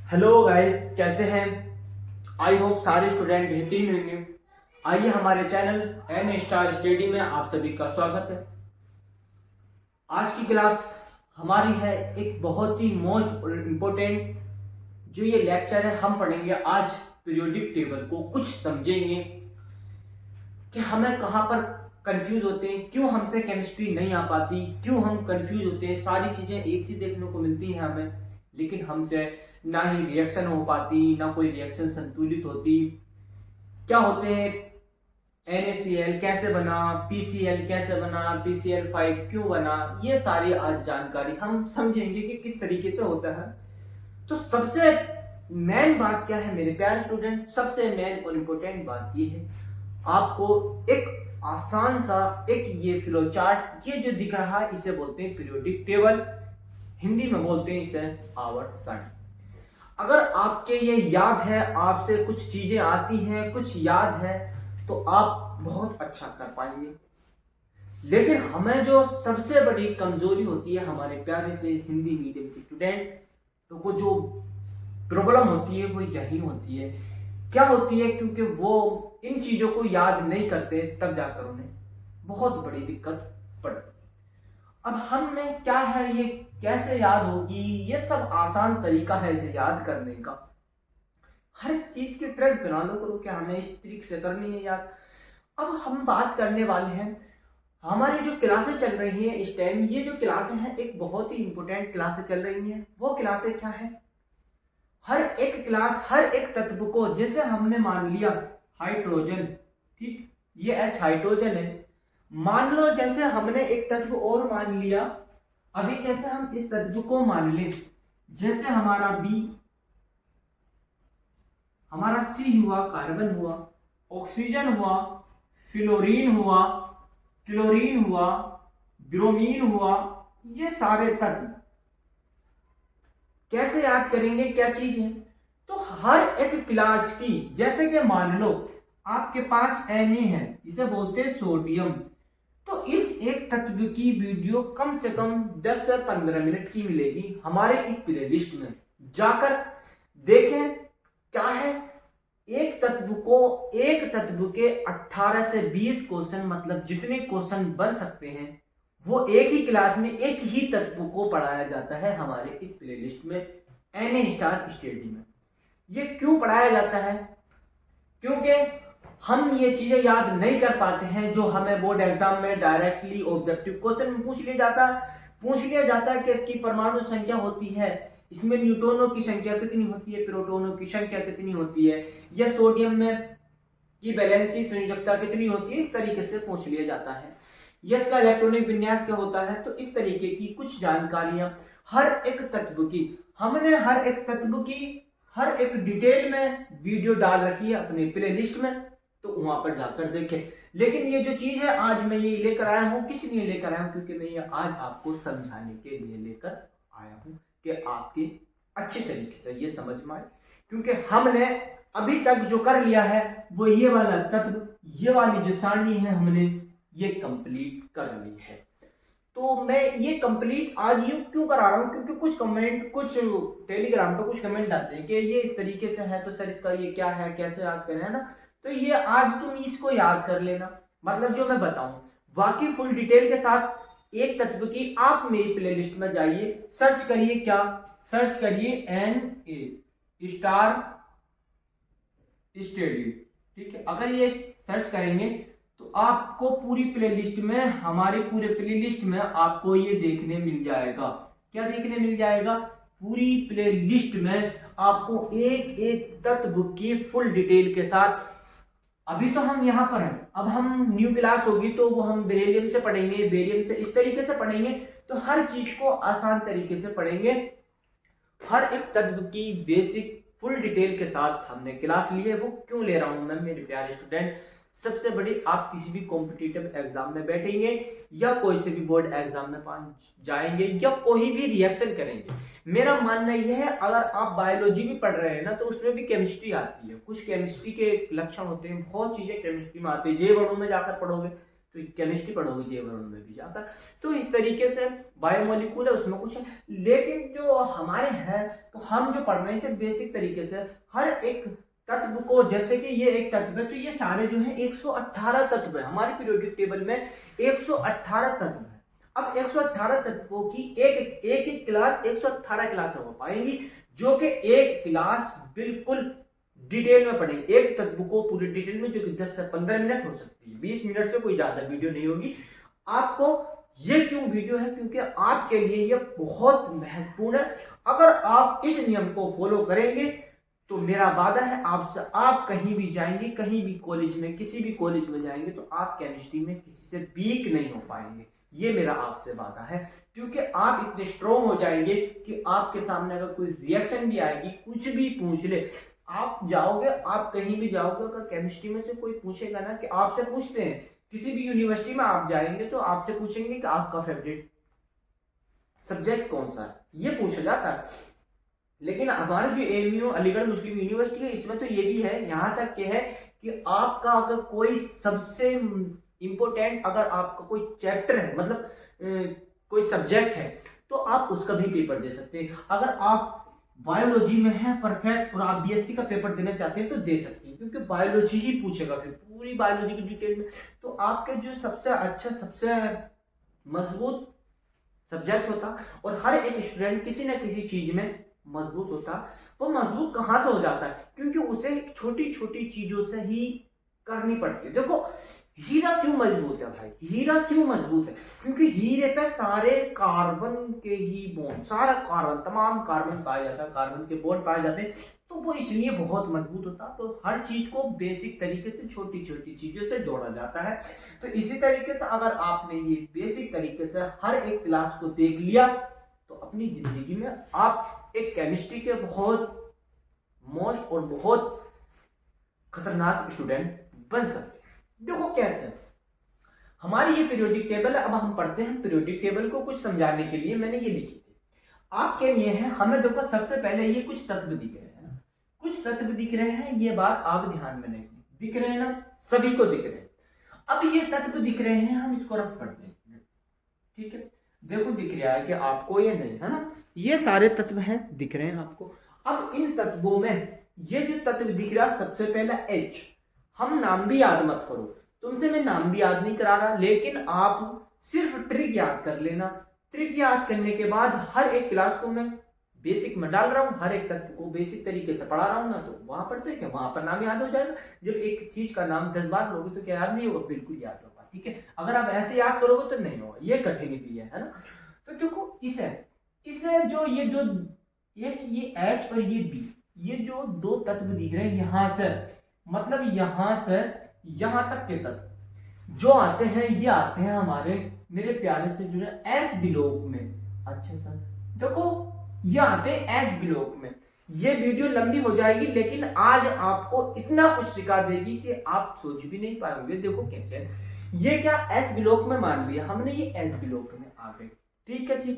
Hello guys, कैसे हैं? I hope सारे स्टूडेंट बेहतरीन होंगे। आइए हमारे चैनल एन स्टार स्टडी में आप सभी का स्वागत है। आज की क्लास हमारी है एक बहुत ही मोस्ट इम्पोर्टेंट जो ये लेक्चर है। हम पढ़ेंगे आज पीरियोडिक टेबल को, कुछ समझेंगे कि हमें कहाँ पर कंफ्यूज होते हैं, क्यों हमसे केमिस्ट्री नहीं आ पाती, क्यों हम कंफ्यूज होते हैं। सारी चीजें एक सी देखने को मिलती हैं हमें, लेकिन हमसे ना ही रिएक्शन हो पाती, ना कोई रिएक्शन संतुलित होती। क्या होते हैं NaCl कैसे बना, PCl कैसे बना, PCl5 क्यों बना, ये सारी आज जानकारी हम समझेंगे कि किस तरीके से होता है। तो सबसे मेन बात क्या है मेरे प्यारे स्टूडेंट? सबसे मेन और इम्पोर्टेंट बात ये है, आपको एक आसान सा एक ये फ्लो चार्ट, ये जो दिख रहा है इसे बोलते हैं पीरियोडिक टेबल, हिंदी में बोलते हैं इसे आवर्त सारणी। अगर आपके ये याद है, आपसे कुछ चीजें आती हैं, कुछ याद है, तो आप बहुत अच्छा कर पाएंगे। लेकिन हमें जो सबसे बड़ी कमजोरी होती है हमारे प्यारे से हिंदी मीडियम के स्टूडेंट, तो वो जो प्रॉब्लम होती है वो यही होती है। क्या होती है? क्योंकि वो इन चीजों को याद नहीं करते, तब जाकर उन्हें बहुत बड़ी दिक्कत पड़ती। अब हम में क्या है, ये कैसे याद होगी? ये सब आसान तरीका है इसे याद करने का। हर चीज की ट्रेड बना लो करो, क्या हमें इस तरीके से करनी है याद। अब हम बात करने वाले हैं, हमारी जो क्लासें चल रही हैं इस टाइम, ये जो क्लासें हैं एक बहुत ही इंपॉर्टेंट क्लासें चल रही हैं। वो क्लासें क्या है? हर एक क्लास हर एक तत्व को, जैसे हमने मान लिया हाइड्रोजन, ठीक, ये H हाइड्रोजन है। मान लो जैसे हमने एक तत्व और मान लिया, अभी जैसे हम इस तत्व को मान लें, जैसे हमारा B, हमारा C हुआ, कार्बन हुआ, ऑक्सीजन हुआ, फ्लोरीन हुआ, क्लोरीन हुआ, ब्रोमीन हुआ, ये सारे तत्व कैसे याद करेंगे? क्या चीज है? तो हर एक क्लास की, जैसे कि मान लो आपके पास Na है, इसे बोलते हैं सोडियम। तो इस एक तत्व की वीडियो कम से कम 10 से 15 मिनट की मिलेगी हमारे इस प्लेलिस्ट में। जाकर देखें क्या है। एक तत्व के 18 से 20 क्वेश्चन, मतलब जितने क्वेश्चन बन सकते हैं, वो एक ही क्लास में एक ही तत्व को पढ़ाया जाता है हमारे इस प्लेलिस्ट में एन स्टार स्टडी में। ये क्यों पढ़ाया जाता है? क्योंकि हम ये चीजें याद नहीं कर पाते हैं जो हमें बोर्ड एग्जाम में डायरेक्टली ऑब्जेक्टिव क्वेश्चन में पूछ लिया जाता है कि इसकी परमाणु संख्या होती है, इसमें न्यूट्रॉनों की संख्या कितनी होती है, प्रोटॉनों की संख्या कितनी होती है, या सोडियम में की वैलेंसी संयोजकता कितनी होती है, इस तरीके से पूछ लिया जाता है। यस का इलेक्ट्रॉनिक विन्यास क्या होता है। तो इस तरीके की कुछ जानकारियां हर एक तत्व की, हमने हर एक तत्व की हर एक डिटेल में वीडियो डाल रखी है अपने प्लेलिस्ट में, तो वहां पर जाकर देखें। लेकिन ये जो चीज है आज मैं ये लेकर आया हूं, किस लिए लेकर आया हूं? क्योंकि मैं ये आज आपको समझाने के लिए लेकर आया हूं कि आपके अच्छे तरीके से ये समझ में आए। क्योंकि हमने अभी तक जो कर लिया है वो ये वाला तत्व, ये वाली जो सारणी है, हमने ये कंप्लीट कर ली है। तो मैं ये कंप्लीट आज यूं क्यों करा रहा हूं? क्योंकि कुछ टेलीग्राम पे कुछ कमेंट आते हैं कि ये इस तरीके से है, तो सर इसका ये क्या है, कैसे याद करें, है ना? तो ये आज तुम इसको याद कर लेना, मतलब जो मैं बताऊं बाकी फुल डिटेल के साथ एक तत्व की। आप मेरी प्लेलिस्ट में जाइए, सर्च करिए, क्या सर्च करिए? एन स्टार स्टडी, ठीक है। अगर ये सर्च करेंगे तो आपको पूरी प्लेलिस्ट में, हमारी पूरे प्लेलिस्ट में आपको ये देखने मिल जाएगा। क्या देखने मिल जाएगा? पूरी प्लेलिस्ट में आपको एक एक तत्व की फुल डिटेल के साथ। अभी तो हम यहाँ पर हैं, अब हम न्यू क्लास होगी तो वो हम बेरिलियम से पढ़ेंगे, बेरियम से, इस तरीके से पढ़ेंगे। तो हर चीज को आसान तरीके से पढ़ेंगे, हर एक तत्व की बेसिक फुल डिटेल के साथ हमने क्लास ली है। वो क्यों ले रहा हूं मैं मेरे प्यारे स्टूडेंट? सबसे बड़ी, आप किसी भी कॉम्पिटिटिव एग्जाम में बैठेंगे या कोई से भी बोर्ड एग्जाम में जाएंगे या कोई भी रिएक्शन करेंगे, मेरा मानना यह है, अगर आप बायोलॉजी भी पढ़ रहे हैं ना, तो उसमें भी केमिस्ट्री आती है। कुछ केमिस्ट्री के लक्षण होते हैं, बहुत चीजें केमिस्ट्री में आती है। जैव अणु में जाकर पढ़ोगे तो केमिस्ट्री पढ़ोगे जीवाणु में भी जाकर। तो इस तरीके से बायोमोलिक्यूल है, उसमें कुछ है। लेकिन जो हमारे हैं, तो हम जो पढ़ रहे हैं इसे बेसिक तरीके से हर एक तत्व को, जैसे कि ये एक तत्व है तो ये सारे जो है 118 तत्व है। हमारे पीरियोडिक टेबल में 118 तत्व है। अब 118 तत्वों की एक क्लास 118 क्लास हो पाएंगी, जो कि एक क्लास बिल्कुल डिटेल में पढ़ेंगे एक तत्व को पूरी डिटेल में, जो कि 10 से 15 मिनट हो सकती है, 20 मिनट से कोई ज्यादा वीडियो नहीं होगी। आपको ये क्यों वीडियो है, क्योंकि आपके लिए ये बहुत महत्वपूर्ण है। अगर आप इस नियम को फॉलो करेंगे तो मेरा वादा है आपसे, आप कहीं भी जाएंगे, कहीं भी कॉलेज में, किसी भी कॉलेज में जाएंगे तो आप केमिस्ट्री में किसी से वीक नहीं हो पाएंगे। ये मेरा आपसे वादा है, क्योंकि आप इतने स्ट्रॉन्ग हो जाएंगे कि आपके सामने अगर कोई रिएक्शन भी आएगी, कुछ भी पूछ ले, आप जाओगे, आप कहीं भी जाओगे, अगर केमिस्ट्री में से कोई पूछेगा ना, कि आपसे पूछते हैं किसी भी यूनिवर्सिटी में आप जाएंगे तो आपसे पूछेंगे कि आपका फेवरेट सब्जेक्ट कौन सा है, ये पूछा जाता है। लेकिन हमारे जो एएमयू अलीगढ़ मुस्लिम यूनिवर्सिटी है, इसमें तो ये भी है, यहाँ तक के है कि आपका अगर कोई सबसे इंपॉर्टेंट, अगर आपका कोई चैप्टर है, मतलब कोई सब्जेक्ट है, तो आप उसका भी पेपर दे सकते हैं। अगर आप बायोलॉजी में है परफेक्ट और आप बीएससी का पेपर देना चाहते हैं तो दे सकते हैं, क्योंकि बायोलॉजी ही पूछेगा फिर पूरी बायोलॉजी की डिटेल में। तो आपके जो सबसे अच्छा, सबसे मजबूत सब्जेक्ट होता, और हर एक स्टूडेंट किसी न किसी चीज में मजबूत होता, वो मजबूत कहाँ से हो जाता है, क्योंकि उसे छोटी छोटी चीजों से ही करनी पड़ती है। देखो हीरा क्यों मजबूत है भाई, हीरा क्यों मजबूत है, क्योंकि हीरे पे सारे कार्बन के ही बॉन्ड, सारा कार्बन, तमाम कार्बन पाया जाता है, कार्बन के बॉन्ड पाए जाते हैं, तो वो इसलिए बहुत मजबूत होता है। तो हर चीज को बेसिक तरीके से छोटी छोटी चीजों से जोड़ा जाता है। तो इसी तरीके से अगर आपने ये बेसिक तरीके से हर एक क्लास को देख लिया तो अपनी जिंदगी में आप एक केमिस्ट्री के बहुत मोस्ट और बहुत खतरनाक स्टूडेंट बन सकते हैं। देखो कैसे हमारी ये पीरियोडिक टेबल है। अब हम पढ़ते हैं पीरियोडिक टेबल को, कुछ समझाने के लिए मैंने ये लिखी थी आपके लिए है। हमें देखो सबसे पहले ये कुछ तत्व दिख रहे हैं ना, कुछ तत्व दिख रहे हैं, ये बात आप ध्यान में नहीं, दिख रहे हैं ना, सभी को दिख रहे हैं। अब ये तत्व दिख रहे हैं, हम इसको रफ करते हैं, ठीक है। देखो दिख रहा है कि आपको, ये नहीं है ना, ये सारे तत्व हैं, दिख रहे हैं आपको। अब इन तत्वों में ये जो तत्व दिख रहा है, सबसे पहला H, हम नाम भी याद मत करो, तुमसे मैं नाम भी याद नहीं करा रहा, लेकिन आप सिर्फ ट्रिक याद कर लेना। ट्रिक याद करने के बाद हर एक क्लास को मैं बेसिक में डाल रहा हूँ, हर एक तत्व को बेसिक तरीके से पढ़ा रहा हूँ ना, तो वहां पढ़ते हैं क्या, वहां पर नाम याद हो जाएगा। जब एक चीज का नाम 10 बार लोगे तो क्या याद नहीं होगा, बिल्कुल याद होगा, ठीक है। अगर आप ऐसे याद करोगे तो नहीं होगा, ये कठिन भी है ना। तो देखो इसे जो ये दो, ये H और ये B, ये जो दो तत्व दिख रहे हैं, यहां से मतलब यहां से यहां तक के तत्व जो आते हैं, ये आते हैं हमारे मेरे प्यारे से जुड़े एस ब्लॉक में। अच्छा सर देखो ये आते हैं एस ब्लॉक में। ये वीडियो लंबी हो जाएगी, लेकिन आज आपको इतना कुछ सिखा देगी कि आप सोच भी नहीं पाएंगे। देखो कैसे, ये क्या एस ब्लॉक में मान लिया हमने, ये एस ब्लॉक में आ गए, ठीक है जी,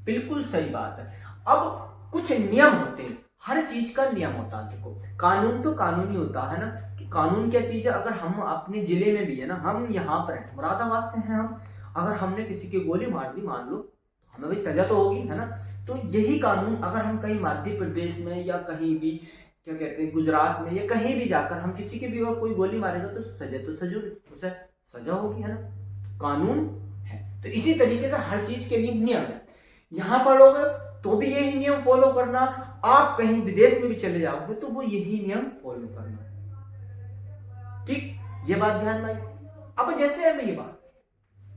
बिल्कुल सही बात है। अब कुछ नियम होते हैं, हर चीज का नियम होता है। देखो कानून तो कानूनी होता है ना, कि कानून क्या चीज है। अगर हम अपने जिले में भी है ना, हम यहाँ पर हैं, मुरादाबाद से हैं हम, अगर हमने किसी की गोली मार दी मान लो, हमें भी सजा तो होगी, है ना। तो यही कानून अगर हम कहीं मध्य प्रदेश में या कहीं भी क्या कहते हैं गुजरात में या कहीं भी जाकर हम किसी के भी अगर कोई गोली मारेगा तो सजा तो उसे सजा होगी, है ना, कानून है। तो इसी तरीके से हर चीज के लिए नियम है। यहाँ पढ़ोगे तो भी यही नियम फॉलो करना, आप कहीं विदेश में भी चले जाओगे तो वो यही नियम फॉलो करना, ठीक, ये बात ध्यान में आई। अब जैसे है ये बात,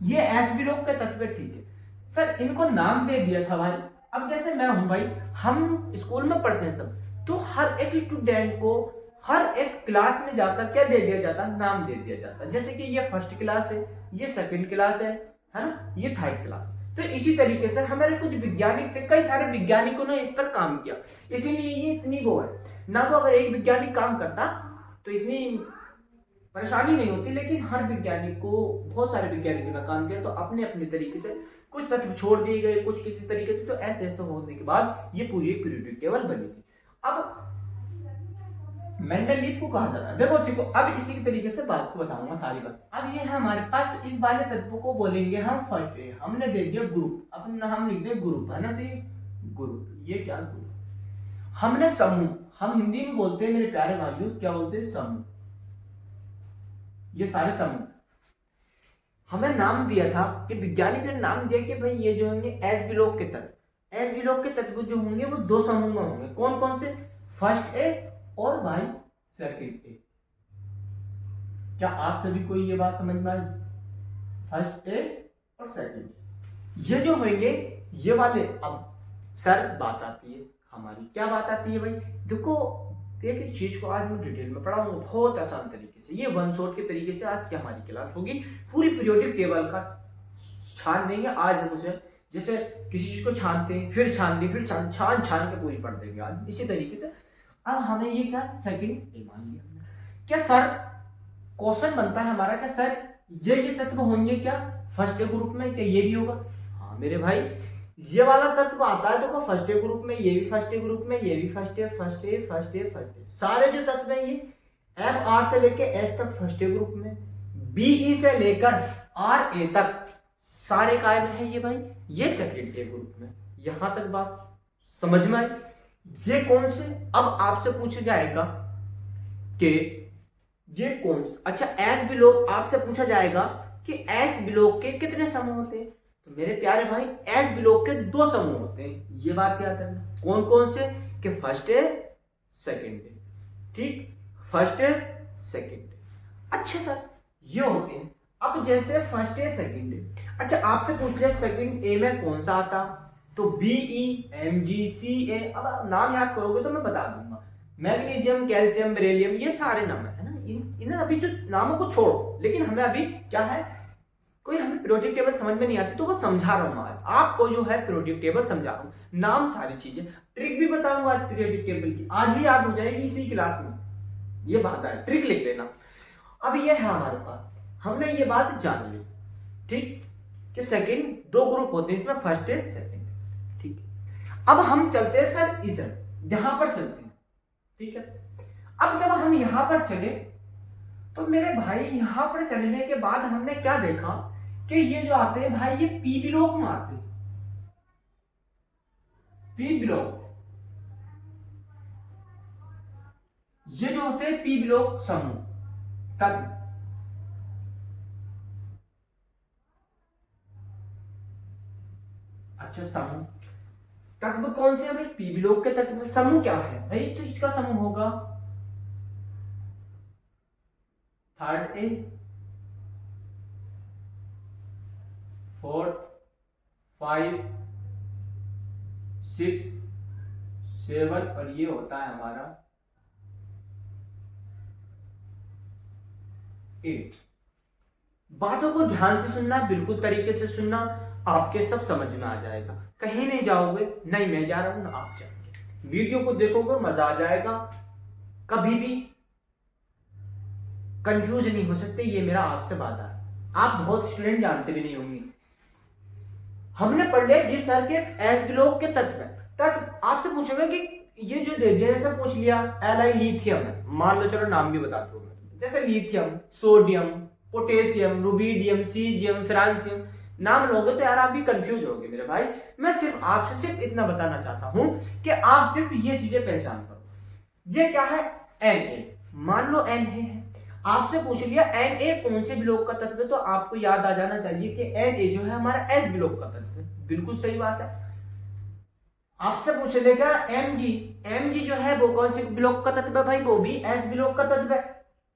ये एच बी लोग का तत्व, ठीक है सर, इनको नाम दे दिया था भाई। अब जैसे मैं हूं भाई, हम स्कूल में पढ़ते हैं सब, तो हर एक स्टूडेंट को हर एक क्लास में जाकर क्या दे दिया जाता, नाम दे दिया जाता। जैसे कि ये फर्स्ट क्लास है, ये सेकंड क्लास है ना, ये थर्ड क्लास। तो इसी तरीके से हमारे कुछ वैज्ञानिक थे, कई सारे वैज्ञानिकों ने इस पर काम किया, इसीलिए ये इतनी वो है ना। तो अगर एक वैज्ञानिक काम करता तो इतनी परेशानी नहीं होती, लेकिन हर वैज्ञानिक को, बहुत सारे वैज्ञानिकों ने काम किया, तो अपने अपने तरीके से कुछ तत्व छोड़ दिए गए, कुछ किसी तरीके से। तो ऐसे ऐसे होने के बाद ये पूरी एक पीरियोडिक टेबल बनी थी। अब मेंडलीफ को कहा जाता है। देखो अब इसी के तरीके से बात को बताऊंगा सारी बात। अब ये है हमारे पास, तो इस वाले तत्व को बोलेंगे हम फर्स्ट ए। हमने दे दिया ग्रुप, अपना नाम लिख दिया ग्रुप, है ना, ग्रुप। ये क्या ग्रुप? हमने समूह, हम हिंदी में बोलते हैं मेरे प्यारे भाइयों, क्या बोलते हैं? समूह। ये सारे समूह हमें नाम दिया था कि वैज्ञानिक ने नाम दिया कि भाई ये जो होंगे एस ब्लॉक के तत्व, एस ब्लॉक के तत्व जो होंगे वो दो समूह में होंगे। कौन कौन से? फर्स्ट ए और भाई सेकंड ए। क्या आप सभी को ये बात समझ में आई? फर्स्ट ए और सेकंड ए ये जो होंगे ये वाले। अब सर बात आती है हमारी, क्या बात आती है भाई? देखो एक एक चीज को आज मैं डिटेल में पढ़ाऊंगा बहुत आसान तरीके से। ये वन शॉट के तरीके से आज की हमारी क्लास होगी। पूरी पीरियोडिक टेबल का छान देंगे आज हम उसे, जैसे किसी चीज को छानते हैं फिर छान दी फिर छान छान छान के पूरी पढ़ देंगे आज इसी तरीके से। अब हमें ये क्या सेकंड ए मान लिया हमने। क्या सर क्वेश्चन बनता है हमारा, क्या सर ये तत्व होंगे क्या फर्स्ट ए ग्रुप में? क्या ये भी होगा? हाँ मेरे भाई, ये वाला तत्व आता है देखो फर्स्ट ए ग्रुप में, ये भी फर्स्ट ए ग्रुप में, ये भी first A first A first A first A. सारे जो तत्व हैं ये एफ आर से लेके एस तक फर्स्ट ए ग्रुप में, बी ई से लेकर आर ए तक सारे काय में है ये भाई, ये सेकंड ए ग्रुप में। यहां तक बात समझ में आई? ये कौन से? अब आपसे पूछा जाएगा कि ये कौन से, अच्छा एस ब्लॉक आपसे पूछा जाएगा कि एस ब्लॉक के कितने समूह होते हैं? तो मेरे प्यारे भाई एस ब्लॉक के दो समूह होते हैं, ये बात याद रखना। कौन कौन से? कि फर्स्ट ए सेकंड ए, ठीक, फर्स्ट ए सेकंड ए। अच्छा सर ये होते हैं। अब जैसे फर्स्ट ए सेकंड ए, अच्छा आपसे पूछ लिया सेकंड ए में कौन सा आता, तो बी ई एम जी सी ए। अब आप नाम याद करोगे तो मैं बता दूंगा, मैग्नीशियम कैल्शियम बेरिलियम ये सारे नाम है ना। इन अभी जो नामों को छोड़ो, लेकिन हमें अभी क्या है, कोई हमें पीरियोडिक टेबल समझ में नहीं आती तो वो समझा रहा हूं आज आपको, जो है पीरियोडिक टेबल समझा रहा हूं, नाम सारी चीजें, ट्रिक भी बताऊंगा आज पीरियोडिक टेबल की, आज ही याद हो जाएगी इसी क्लास में। ये बात है, ट्रिक लिख लेना। अब ये है हमारे पास, हमने ये बात जान ली, ठीक, कि सेकंड दो ग्रुप होते हैं इसमें, फर्स्ट है सेकंड, ठीक है। अब हम चलते हैं सर इस यहां पर चलते हैं, ठीक है। अब जब हम यहां पर चले तो मेरे भाई यहां पर चलने के बाद हमने क्या देखा कि ये जो आते हैं भाई ये पी ब्लॉक में आते हैं, पी ब्लॉक, ये जो होते हैं पी ब्लॉक समूह तत्व। अच्छा समूह तत्व कौन से है भाई? पी ब्लॉक के तत्व में समूह क्या है भाई? तो इसका समूह होगा थर्ड ए, फोर्थ, 5, 6, 7 और ये होता है हमारा 8। बातों को ध्यान से सुनना, बिल्कुल तरीके से सुनना, आपके सब समझ में आ जाएगा, कहीं नहीं जाओगे, नहीं मैं जा रहा हूं ना आप जाओगे, वीडियो को देखोगे मजा आ जाएगा, कभी भी कंफ्यूज नहीं हो सकते, ये मेरा आपसे वादा है। आप बहुत स्टूडेंट जानते भी नहीं होंगे। हमने पढ़ लिया जी सर के एस ब्लॉक के तत्व आपसे पूछेगा कि ये जो दे दिया, जैसे पूछ लिया एल लिथियम है, मान लो, चलो नाम भी बता दो, जैसे lithium, sodium, potassium, rubidium, caesium, francium, नाम लोगे तो यार आप भी कंफ्यूज होगे मेरे भाई। मैं सिर्फ आपसे सिर्फ इतना बताना चाहता हूं कि आप सिर्फ ये चीजें पहचान करो। ये क्या है? Na, मान लो Na है, आपसे पूछ लिया Na कौन से ब्लॉक का तत्व है, तो आपको याद आ जाना चाहिए कि Na जो है हमारा S ब्लॉक का तत्व है। बिल्कुल सही बात है। आपसे पूछ लेगा Mg जो है वो कौन से ब्लॉक का तत्व है भाई? वो भी S ब्लॉक का तत्व है।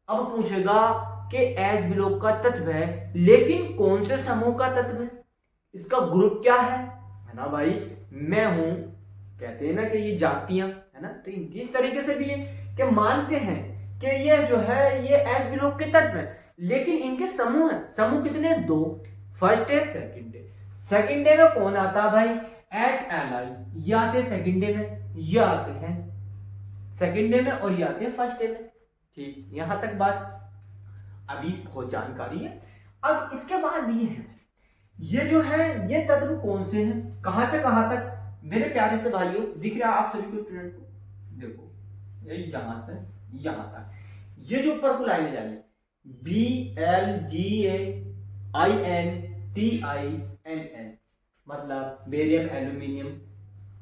अब पूछेगा कि S ब्लॉक का तत्व है लेकिन कौन से समूह का तत्व है, इसका ग्रुप क्या है ना भाई? मैं हूं, कहते हैं ना कि ये जातियां है ना, तो इस तरीके से भी है कि मानते हैं कि ये जो है ये S ब्लॉक के तत्व है, लेकिन इनके समूह है। समूह कितने? 2, फर्स्ट है सेकंड है। सेकंड डे में कौन आता है भाई? HLI, ये आते हैं सेकंड डे में, ये आते हैं सेकंड डे में और ये आते हैं फर्स्ट डे में, ठीक। यहां तक बात अभी बहुत जानकारी है। अब इसके बाद ये है, ये जो है ये तत्व कौन से हैं, कहां से कहां तक? मेरे प्यारे से भाइयों दिख रहा है आप सभी को, स्टूडेंट को देखो, यही यहां से यहां तक। ये जो ऊपर को लाइन जा रही है BLGAINTINN, मतलब बेरियम, एल्यूमिनियम,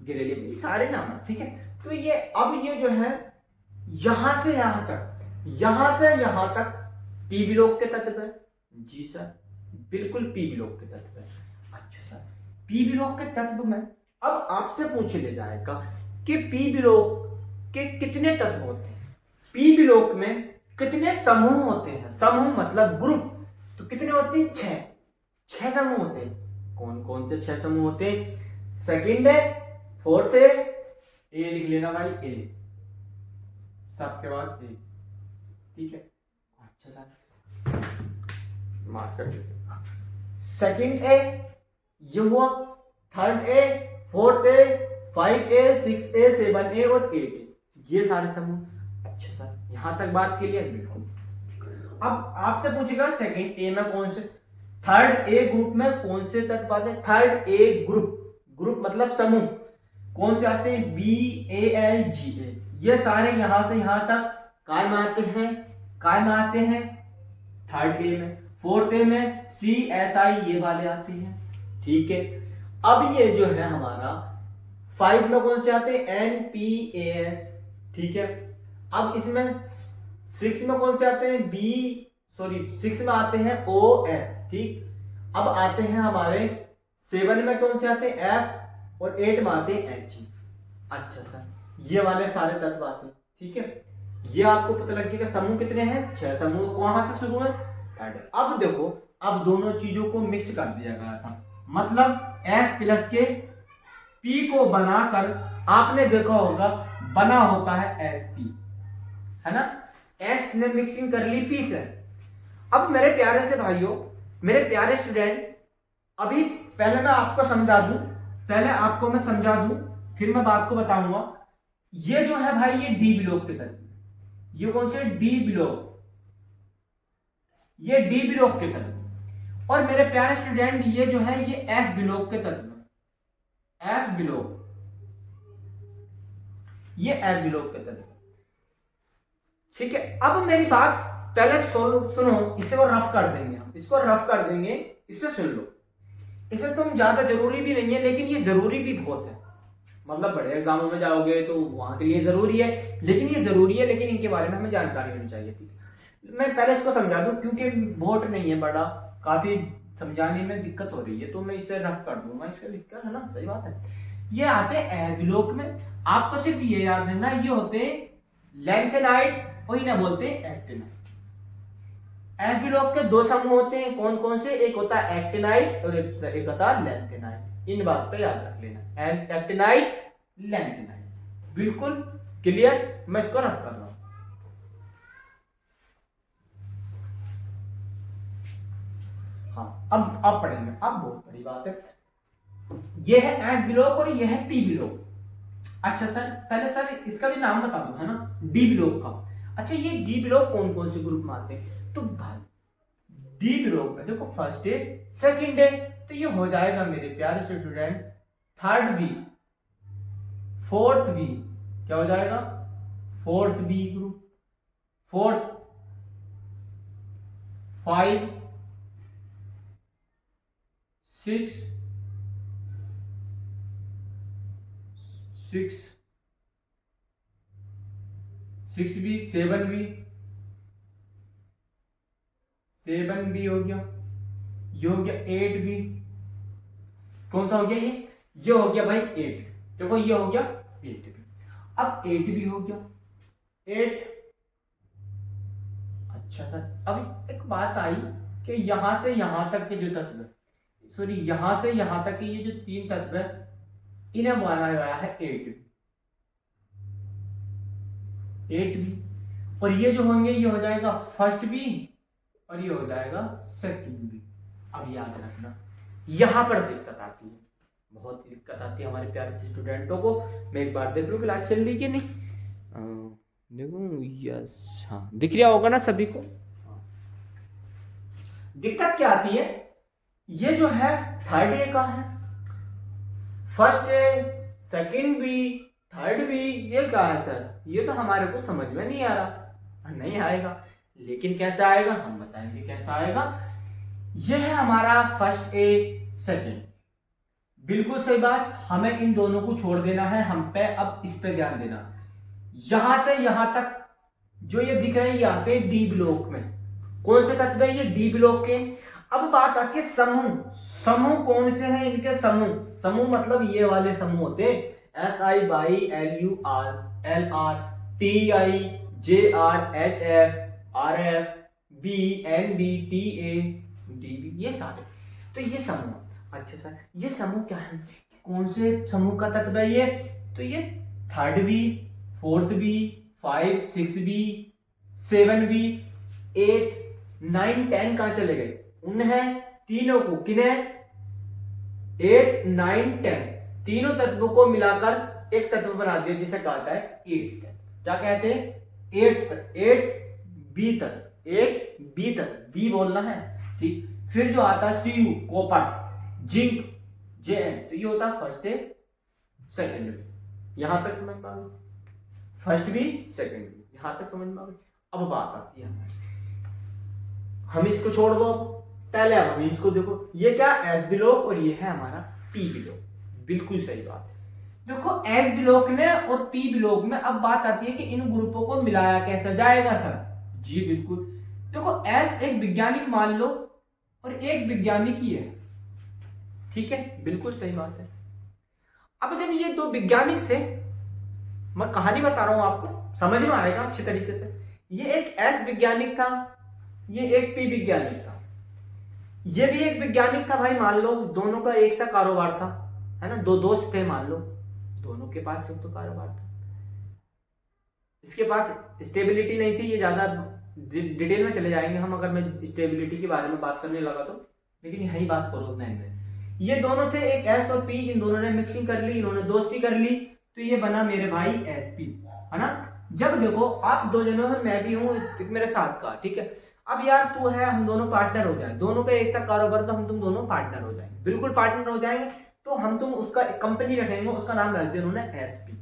गिरेलियम, ये सारे नाम है, ठीक है। तो ये अब ये जो है यहां से यहां तक, यहां से यहां तक पी ब्लॉक के तत्व है। जी सर, बिल्कुल पी ब्लॉक के तत्व है। अच्छा सर, पी ब्लॉक के तत्व में अब आपसे पूछ ले जाएगा कि पी ब्लॉक के कितने तत्व होते हैं, पी ब्लॉक में कितने समूह होते हैं। समूह मतलब ग्रुप, तो कितने होते हैं? 6 समूह होते हैं। कौन कौन से 6 समूह होते हैं? सेकंड है, फोर्थ है, ए लिख लेना भाई, ए सबके बाद ए, ठीक है। अच्छा सर, मार्क कर देते। सेकंड ए ये हुआ, third A, fourth A, 5A, 6A, 7A और 8A, ये सारे समूह। अच्छा सर, यहां तक बात क्लियर? बिल्कुल। अब आपसे पूछेगा सेकंड ए में कौन से, थर्ड ए ग्रुप में कौन से तत्व आते हैं? थर्ड ए ग्रुप, ग्रुप मतलब समूह, कौन से आते हैं? BALGA, ये सारे यहां से यहां तक काय में आते हैं, काय में आते हैं थर्ड ए में। फोर्थ ए में CSI ये वाले आते हैं, ठीक है। अब ये जो है हमारा 5 में कौन से आते हैं? NPAS, ठीक है। अब इसमें 6 में कौन से आते हैं? 6 में आते हैं OS, ठीक। अब आते हैं हमारे 7 में कौन से आते हैं? F, और 8 में आते हैं He। अच्छा सर, ये वाले सारे तत्व आते हैं, ठीक है। ये आपको पता लग गया समूह कितने हैं? 6 समूह। कहां से शुरू है? थर्ड। अब देखो, अब दोनों चीजों को मिक्स कर दिया गया था, मतलब S प्लस के P को बनाकर आपने देखा होगा बना होता है SP, है ना। S ने मिक्सिंग कर ली P से। अब मेरे प्यारे से भाइयों, मेरे प्यारे स्टूडेंट, अभी पहले मैं आपको समझा दूं, फिर मैं बात को बताऊंगा। ये जो है भाई, ये डी ब्लॉक के तत्व, ये कौन से? डी ब्लॉक, ये डी ब्लॉक के तत्व। और मेरे प्यारे स्टूडेंट, ये जो है ये एफ ब्लॉक के तत्व, एफ ब्लॉक, ये एफ ब्लॉक के तत्व, ठीक है। अब मेरी बात पहले सुनो, इसे वो रफ कर देंगे हम, इसको रफ कर देंगे, इससे सुन लो। इसे तुम ज्यादा जरूरी भी नहीं है, लेकिन ये जरूरी भी बहुत है, मतलब बड़े एग्जामों में जाओगे तो वहां के लिए जरूरी है, लेकिन ये जरूरी है, लेकिन इनके बारे में हमें जानकारी होनी चाहिए, ठीक है। मैं पहले इसको समझा दूं, क्योंकि बोर्ड नहीं है बड़ा, काफी समझाने में दिक्कत हो रही है, तो मैं इसे रफ कर दूंगा, इसको लिखकर, है ना, सही बात है। ये आते हैं एयर ब्लॉक में, आपको सिर्फ ये याद रखना, ये होते हैं लैंथेनाइट और इन्हें बोलते हैं एक्टिनाइट। एयर ब्लॉक के 2 समूह होते हैं, कौन कौन से? एक होता है एक्टिनाइट और एक होता है लैंथेनाइट। इन बात पे याद रख लेना, एक्टिनाइट, लैंथेनाइट, बिल्कुल क्लियर। मैं इसको रफ कर रहा हूं। हाँ, अब पढ़ेंगे, अब बहुत बड़ी बात है। ये है एस ब्लॉक और ये है पी ब्लॉक। अच्छा सर, पहले सर इसका भी नाम बता दो, है ना, डी ब्लॉक का। अच्छा, ये डी ब्लॉक कौन कौन से ग्रुप में आते हैं? तो भाई डी ब्लॉक में देखो, फर्स्ट डे, सेकंड डे, तो ये हो जाएगा मेरे प्यारे student third B, fourth B, क्या हो जाएगा? Fourth B group, fourth, 5, 6, 6B, 7B, 7B हो गया, ये हो गया 8B, कौन सा हो गया? ये हो गया भाई 8, देखो ये हो गया 8B। अब 8B हो गया 8। अच्छा सर, अब एक बात आई कि यहां से यहां तक के जो तत्व, सॉरी यहां से यहां तक के ये जो 3 तत्व है, इन्हें माना गया है 8B, और ये जो होंगे ये हो जाएगा फर्स्ट बी और ये हो जाएगा सेकंड बी। अब याद रखना, यहां पर दिक्कत आती है, बहुत दिक्कत आती है हमारे प्यारे से स्टूडेंटों को। मैं एक बार देख लूं क्लास चल रही है कि नहीं, देखो, यस, हाँ दिख रहा होगा ना सभी को। दिक्कत क्या आती है? ये जो है थर्ड ए का है, first A, second B, third B, ये क्या है सर? ये तो हमारे को समझ में नहीं आ रहा। नहीं आएगा। लेकिन कैसा आएगा हम बताएंगे कैसा आएगा। यह है हमारा फर्स्ट ए सेकंड, बिल्कुल सही बात। हमें इन दोनों को छोड़ देना है, हम पे अब इस पे ध्यान देना। यहां से यहां तक जो ये दिख रहे हैं ये आते हैं डी ब्लॉक में। कौन से तत्व है ये? डी ब्लॉक के। अब बात आती है समूह। समूह कौन से हैं इनके? समूह, समूह मतलब ये वाले समूह होते हैं SI/LUR LR TI JR HF RF BNB TA DB, ये सारे तो ये समूह। अच्छा सर ये समूह क्या है? कौन से समूह का तत्व है ये? तो ये 3rd B 4th B 5 6 B 7 B 8 9 10 कहां चले गए? उन्हें तीनों को, किन्हें? 8 9 10 तीनों तत्वों को मिलाकर एक तत्व बना दिया जिसे कहता है 8 तत्व। क्या कहते हैं? 8 बी तत्व, 8 बी तत्व, बी बोलना है ठीक। फिर जो आता है Cu कॉपर जिंक Jn, तो ये होता है फर्स्ट ए सेकंड बी। यहां तक समझ में आ गई? फर्स्ट बी सेकंड बी, यहां तक समझ में आ गई। अब बात आती है हमारी, हम इसको छोड़ दो पहले, अब हम इसको देखो। ये क्या? एस ब्लॉक और ये है हमारा पी ब्लॉक। बिल्कुल सही बात। देखो एस ब्लॉक में और पी ब्लॉक में अब बात आती है कि इन ग्रुपों को मिलाया कैसे जाएगा सर? जी बिल्कुल। देखो एस एक वैज्ञानिक मान लो और एक वैज्ञानिक ही है, ठीक है, बिल्कुल सही बात है। अब जब ये दो वैज्ञानिक थे, मैं कहानी बता रहा हूं आपको, समझ में आएगा अच्छे तरीके से। ये एक एस वैज्ञानिक था, ये एक पी वैज्ञानिक था, ये भी एक वैज्ञानिक था भाई। मान लो दोनों का एक सा कारोबार था, है ना, दो दोस्त थे मान लो, दोनों के पास सब तो कारोबार था। इसके पास स्टेबिलिटी नहीं थी, ये ज्यादा डिटेल में चले जाएंगे हम अगर मैं स्टेबिलिटी के बारे में बात करने लगा तो, लेकिन यही बात करो मैं। ये दोनों थे, एक एस और पी, इन दोनों ने मिक्सिंग कर ली, इन्होंने दोस्ती कर ली, तो ये बना मेरे भाई एस पी, है ना। जब देखो आप दो जनों हैं, मैं भी हूं मेरे साथ का, ठीक है। अब यार तू है, हम दोनों पार्टनर हो जाए, दोनों का एक सा कारोबार, तो हम तुम दोनों पार्टनर हो जाएंगे, बिल्कुल पार्टनर हो जाएंगे। तो हम तुम उसका कंपनी रखेंगे, उसका नाम रख दिया उन्होंने एसपी,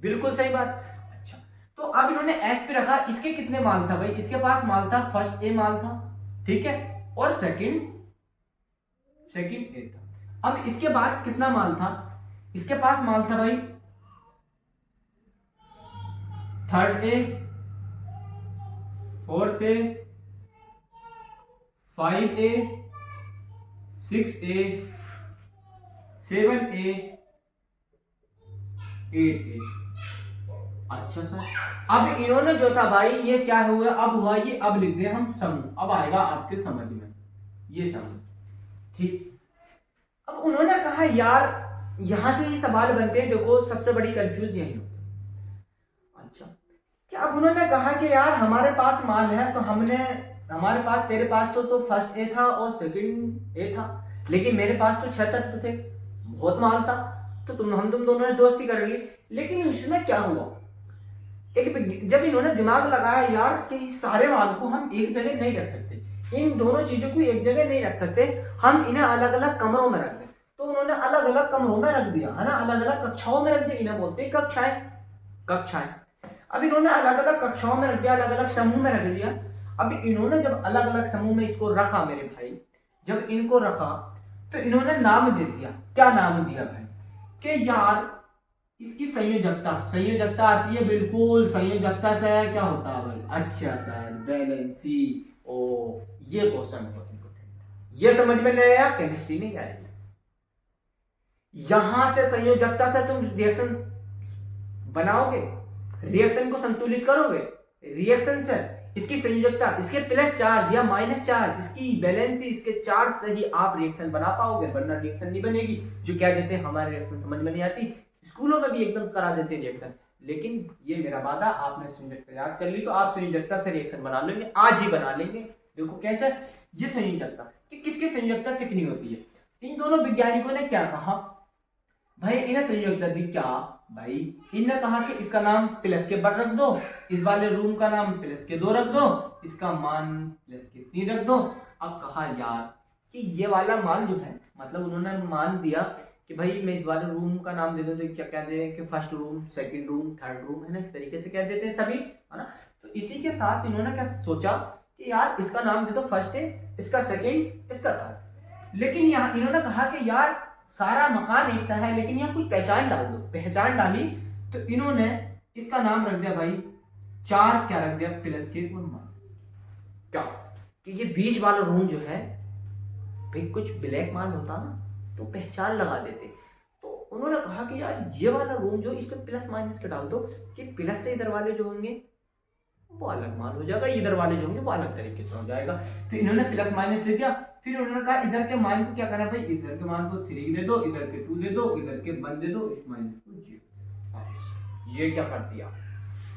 बिल्कुल सही बात। अच्छा तो अब इन्होंने एसपी रखा, इसके कितने माल था भाई? इसके पास माल था, फर्स्ट ए माल था, ठीक है, और सेकंड ए था। अब इसके पास कितना माल था? इसके पास माल था भाई 3rd ए 4th ए 5 ए 6 ए 7 ए 8 ए। अच्छा सर अब इन्होंने जो था भाई ये क्या हुआ? अब हुआ ये, अब लिख दे हम समूह। अब आएगा आपके समझ में ये समूह, ठीक। अब उन्होंने कहा यार, यहां से ये सवाल बनते हैं, देखो सबसे बड़ी कंफ्यूज यही होती है। अच्छा कि अब उन्होंने कहा कि यार हमारे पास माल है, तो हमने, हमारे पास, तेरे पास तो फर्स्ट ए था और सेकंड ए था, लेकिन मेरे पास तो 6 तत्व थे, बहुत माल था, तो हम तुम दोनों ने दोस्ती कर ली। लेकिन उसमें क्या हुआ, एक जब इन्होंने दिमाग लगाया यार कि इस सारे माल को हम एक जगह नहीं रख सकते, इन दोनों चीजों को एक जगह नहीं रख सकते, हम इन्हें अलग अलग कमरों में रख दें। तो उन्होंने अलग अलग कमरों में रख दिया, है ना, अलग अलग कक्षाओं में रख दिया, इन्हें बोलते हैं कक्षाएं। अब इन्होंने अलग अलग कक्षाओं में रख दिया, अलग अलग समूह में रख दिया। अब इन्होंने जब अलग अलग समूह में इसको रखा मेरे भाई, जब इनको रखा तो इन्होंने नाम दे दिया। क्या नाम दिया भाई? कि यार इसकी संयोजकता आती है, बिल्कुल संयोजकता से क्या होता है भाई? अच्छा सर बैलेंसी। ओ ये क्वेश्चन बहुत इंपॉर्टेंट, ये समझ में नहीं आया, केमिस्ट्री नहीं आएगी। यहां से संयोजकता से तुम रिएक्शन बनाओगे, रिएक्शन को संतुलित करोगे, रिएक्शन से इसकी संयोजकता, इसके प्लस चार्ज या माइनस चार्ज, इसकी बैलेंसी, इसके चार्ज से ही आप रिएक्शन बना पाओगे, वरना रिएक्शन नहीं बनेगी। जो क्या देते हैं, हमारे रिएक्शन समझ में नहीं आती, स्कूलों में भी एकदम करा देते हैं रिएक्शन। लेकिन ये मेरा वादा, आपने संयोजकता याद कर ली तो आप संयोजकता से रिएक्शन बना लेंगे, आज ही बना लेंगे। देखो कैसे, ये संयोजकता कि किसकी संयोजकता कितनी होती है। इन दोनों वैज्ञानिकों ने क्या कहा भाई, इन्हें संयोजकता दी क्या भाई? इन्होंने कहा कि इसका नाम प्लस के बर रख दो, इस वाले रूम का नाम प्लस के 2 रख दो, इसका मान प्लस के 3 रख दो। अब कहा यार कि ये वाला मान जो है, मतलब उन्होंने मान दिया कि भाई मैं इस वाले रूम का नाम दे दूं तो क्या कहते हैं कि first room, second room, third room, है ना, इस तरीके से कह देते हैं सभी, है ना। तो इसी के साथ इन्होंने क्या सोचा कि यार इसका नाम दे दो फर्स्ट है, इसका सेकंड, इसका थर्ड। लेकिन यहाँ इन्होंने कहा कि यार सारा मकान एक सा है, लेकिन यहाँ कुछ पहचान डाल दो। पहचान डाली तो इन्होंने इसका नाम रख दिया भाई 4, क्या रख दिया, प्लस के और माइनस। क्या कि ये बीच वाला रूम जो है भाई कुछ ब्लैक माल होता ना तो पहचान लगा देते। तो उन्होंने कहा कि यार ये वाला रूम जो, इसमें प्लस माइनस के डाल दो कि प्लस से इधर वाले जो होंगे वो अलग माल हो जाएगा, इधर वाले जो होंगे वो अलग तरीके से हो जाएगा। तो इन्होंने प्लस माइनस दे दिया। फिर उन्होंने कहा इधर के मान को क्या करना भाई, इधर के मान को 3 दे दो, इधर के 2 दे दो, इधर के 1 दे दो, इस माइनस को 0। ये क्या कर दिया,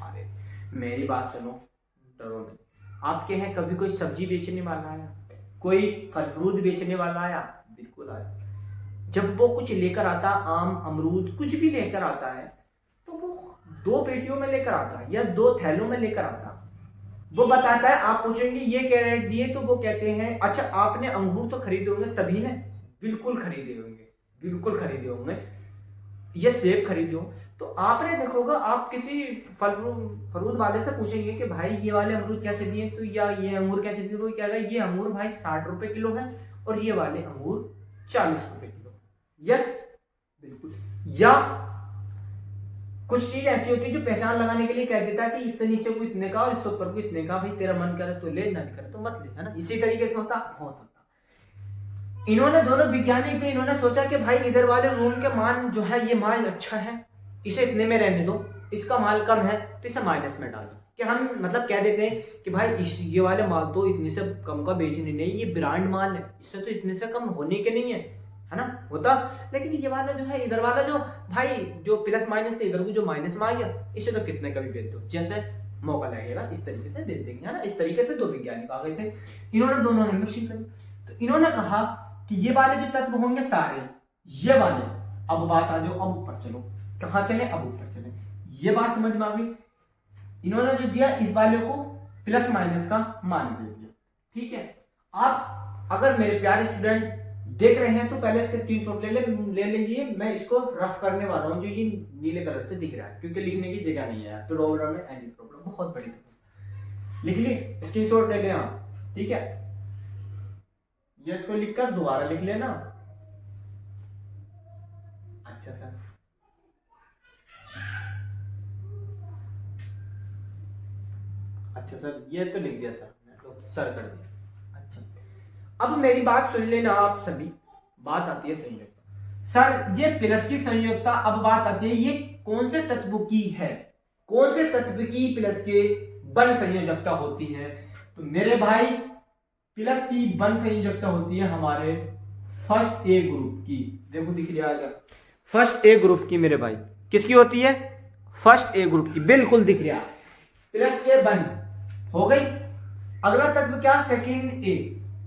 अरे मेरी बात सुनो, डरो नहीं। आपके यहाँ कभी कोई सब्जी बेचने वाला आया, कोई फल फ्रूट बेचने वाला आया? बिल्कुल आया। जब वो कुछ लेकर आता, आम, अमरूद, कुछ भी लेकर आता है, तो वो 2 पेटियों में लेकर आता है या 2 थैलों में लेकर आता है। वो बताता है, आप पूछेंगे ये क्या रेट दिए, तो वो कहते हैं अच्छा आपने अंगूर तो खरीदे होंगे सभी ने, बिल्कुल खरीदे होंगे, बिल्कुल खरीदे होंगे। ये सेब खरीदे हो तो आपने देखोगा, आप किसी फल फ्रूट वाले से पूछेंगे कि भाई ये वाले अमरूद क्या चाहिए, तो या ये अंगूर क्या चाहिए, तो क्या ये अंगूर भाई 60 रुपए किलो है और ये वाले अंगूर 40 रुपए किलो। यस, बिल्कुल। या कुछ चीज ऐसी होती है जो पहचान लगाने के लिए कह देता है कि इससे नीचे को इतने का और इससे ऊपर को इतने का, भाई तेरा मन करे तो ले, ना करे तो मत ले, है ना। इसी तरीके से होता, बहुत होता। इन्होंने, दोनों विज्ञानी थे, इन्होंने सोचा कि भाई इधर वाले रूम के मान जो है, ये माल अच्छा है, इसे इतने में रहने दो, इसका माल कम है तो इसे माइनस में डाल दो। कि हम मतलब कह देते हैं कि भाई ये वाले माल तो इतने से कम का बेचने नहीं, ये ब्रांड माल है, इससे तो इतने से कम होने के नहीं है ना, होता। लेकिन ये वाला जो है, इधर वाला जो भाई जो प्लस माइनस से इधर को जो माइनस में आ गया, इसे तो कितने का भी बेच दो, जैसे मौका लगेगा इस तरीके से बेच देंगे, है ना। इस तरीके से 2 वैज्ञानिक आ गए थे, इन्होंने दोनों में मिक्सिंग करी। तो इन्होंने कहा कि ये वाले जो तत्व होंगे सारे, ये वाले, अब बात आ जाओ, अब ऊपर चलो, कहां चले, अब ऊपर चले। ये बात समझ में आ गई। इन्होंने जो दिया, इस वाले को प्लस माइनस का मान दे दिया, ठीक है। आप अगर मेरे प्यारे स्टूडेंट देख रहे हैं तो पहले इसके स्क्रीनशॉट ले लीजिए। मैं इसको रफ करने वाला हूं, जो ये नीले कलर से दिख रहा है, क्योंकि लिखने की जगह नहीं है तो रोवर में एनी प्रॉब्लम, बहुत बड़ी प्रॉब्लम। लिख लिए, स्क्रीनशॉट ले लें आप, ठीक है। ये इसको लिखकर दोबारा लिख लेना। अच्छा सर, अच्छा सर, ये तो लिख दिया सर, तो सर कर दिया। अच्छा, अब मेरी बात सुन लेना आप सभी। बात आती है संयोजकता। सर ये प्लस की संयोजकता, अब बात आती है ये कौन से तत्व की है, कौन से तत्व की प्लस के बन संयोजकता होती है। तो मेरे भाई प्लस की बन संयोजकता होती है हमारे फर्स्ट ए ग्रुप की। देखो दिख रहा है, फर्स्ट ए ग्रुप की मेरे भाई किसकी होती है, फर्स्ट ए ग्रुप की, बिल्कुल दिख रहा है। प्लस के बन हो गई। अगला तत्व क्या, सेकंड ए,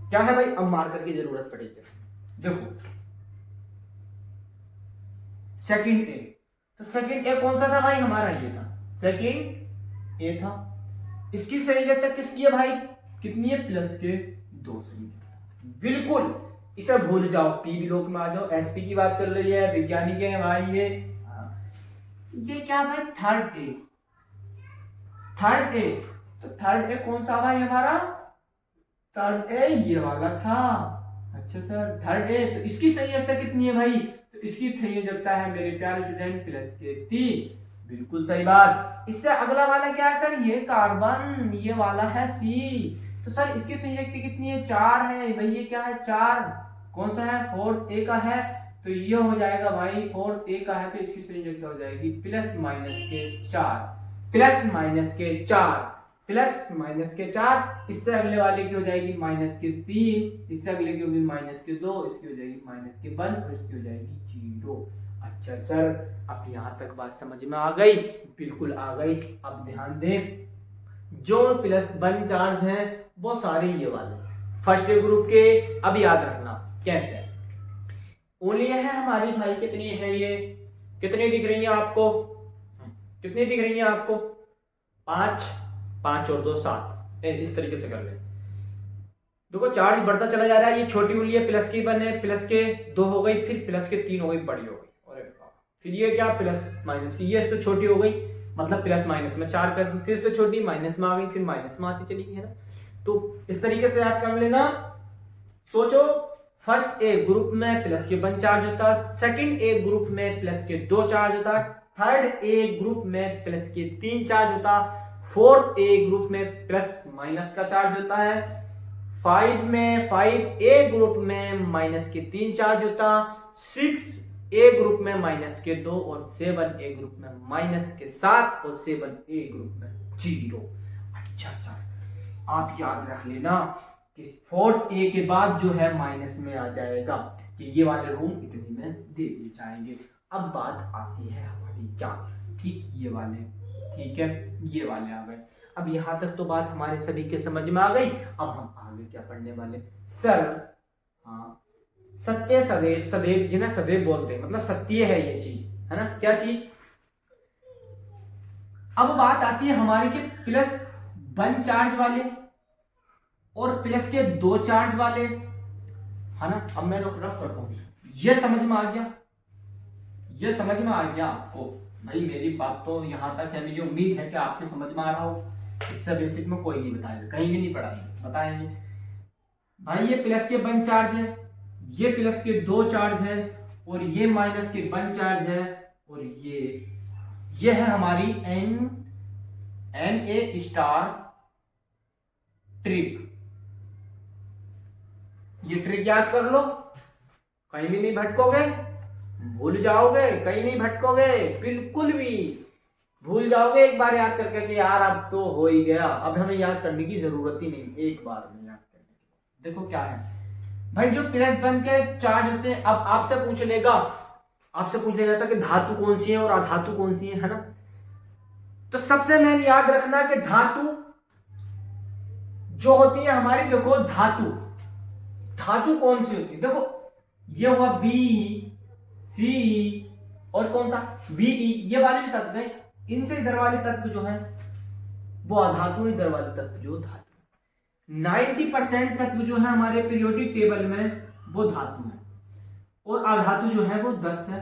क्या है भाई, अब मार्कर की जरूरत पड़ेगी। देखो सेकंड ए, तो सेकंड ए कौन सा था भाई, हमारा ये था, सेकंड ए था। इसकी संयोजकता किसकी है भाई, कितनी है, प्लस के 2 संयोजकता। बिल्कुल, इसे भूल जाओ, पी ब्लॉक में आ जाओ, एसपी की बात चल रही है, वैज्ञानिक है भाई ये क्या भाई, थर्ड ए, थर्ड ए। तो थर्ड ए कौन सा भाई हमारा, थर्ड ए ये वाला था। अच्छा सर, थर्ड ए, तो इसकी संयोजकता कितनी है भाई, तो इसकी संयोजकता है मेरे प्यारे स्टूडेंट प्लस के 3। बिल्कुल सही बात। इससे अगला वाला क्या है सर, ये कार्बन, ये वाला है सी। तो सर इसकी संयोजकता कितनी है, 4 है भाई, ये क्या है 4, कौन सा है, फोर्थ ए का है, तो ये हो जाएगा भाई फोर्थ ए का है, तो इसकी संयोजकता हो जाएगी प्लस माइनस के 4, प्लस माइनस के 4, प्लस माइनस के 4। इससे अगले वाले की हो जाएगी माइनस के 3, इससे अगले की होगी माइनस के 2, इसकी हो जाएगी माइनस के 1 और इसकी हो जाएगी 0। अच्छा सर, अब यहाँ तक बात समझ में आ गई, बिल्कुल आ गई। अब ध्यान दें, जो प्लस 1 चार्ज हैं वो सारे ये वाले फर्स्ट ग्रुप के। अब याद रखना कैसे, ओनली है हमारी भाई, कितनी है ये, कितनी दिख रही है आपको, कितनी दिख रही है आपको, 5, 5 और 2 7, इस तरीके से कर ले। देखो चार्ज बढ़ता चला जा रहा है, ये छोटी उंगली है प्लस की 1 है, प्लस के 2 हो गई, फिर प्लस के 3 हो गई, बड़ी हो गई, और फिर ये क्या प्लस माइनस की, ये इससे छोटी हो गई, मतलब प्लस माइनस में 4 कर दी, फिर से छोटी माइनस में आ गई, फिर माइनस में आती चली गई, है ना। तो इस तरीके से याद कर लेना। सोचो, फर्स्ट ए ग्रुप में प्लस के 1 चार्ज होता, सेकंड ए ग्रुप में प्लस के 2 चार्ज होता, थर्ड ए ग्रुप में प्लस के 3 चार्ज होता, फोर्थ ए ग्रुप में प्लस माइनस का चार्ज होता है, 5 ए ग्रुप में माइनस के 3 चार्ज होता, 6 ए ग्रुप में माइनस के 2, और 7 ए ग्रुप में माइनस के 7, और 7 ए ग्रुप में 0। अच्छा सर, आप याद रख लेना कि फोर्थ ए के बाद जो है माइनस में आ जाएगा, कि ये वाले रूम इतने में दे दिए जाएंगे। अब बात आती है हमारी क्या, ठीक ये वाले, ठीक है ये वाले आ गए। अब यहां तक तो बात हमारे सभी के समझ में आ गई। अब हम आगे क्या पढ़ने वाले सर, हाँ सत्य सदैव, सदैव जिन्हें सदैव बोलते हैं, मतलब सत्य है ये चीज, है ना, क्या चीज। अब बात आती है हमारी के प्लस 1 चार्ज वाले और प्लस के 2 चार्ज वाले, है ना। अब मैं रफ करता हूं, ये समझ में आ गया, ये समझ में आ गया आपको भाई, मेरी बात तो यहां तक है, मुझे उम्मीद है कि आपके समझ में आ रहा हो। इससे बेसिक में कोई नहीं बताएगा, कहीं भी नहीं पढ़ाएंगे, बताएंगे भाई। ये प्लस के 1 चार्ज है, ये प्लस के 2 चार्ज है, और ये माइनस के 1 चार्ज है, और ये है हमारी Na स्टार ट्रिक। ये ट्रिक याद कर लो, कहीं भी नहीं भटकोगे, भूल जाओगे, कहीं नहीं भटकोगे, बिल्कुल भी भूल जाओगे एक बार याद करके कि यार अब तो हो ही गया, अब हमें याद करने की जरूरत ही नहीं, एक बार में याद करने की। देखो क्या है भाई, जो प्लस 1 के चार्ज होते हैं, अब आपसे पूछ लेगा, आपसे पूछ लेगा कि धातु कौन सी है और अधातु कौन सी है ना। तो सबसे मेन याद रखना कि धातु जो होती है हमारी, देखो धातु कौन सी होती है, देखो ये हुआ बी सी और कौन सा बीई, ये वाले जो तत्व है, इनसे इधर वाले तत्व जो है वो अधातु, इधर वाले तत्व जो धातु। 90% तत्व जो है हमारे पीरियोडिक टेबल में वो धातु है, और अधातु जो है वो 10 से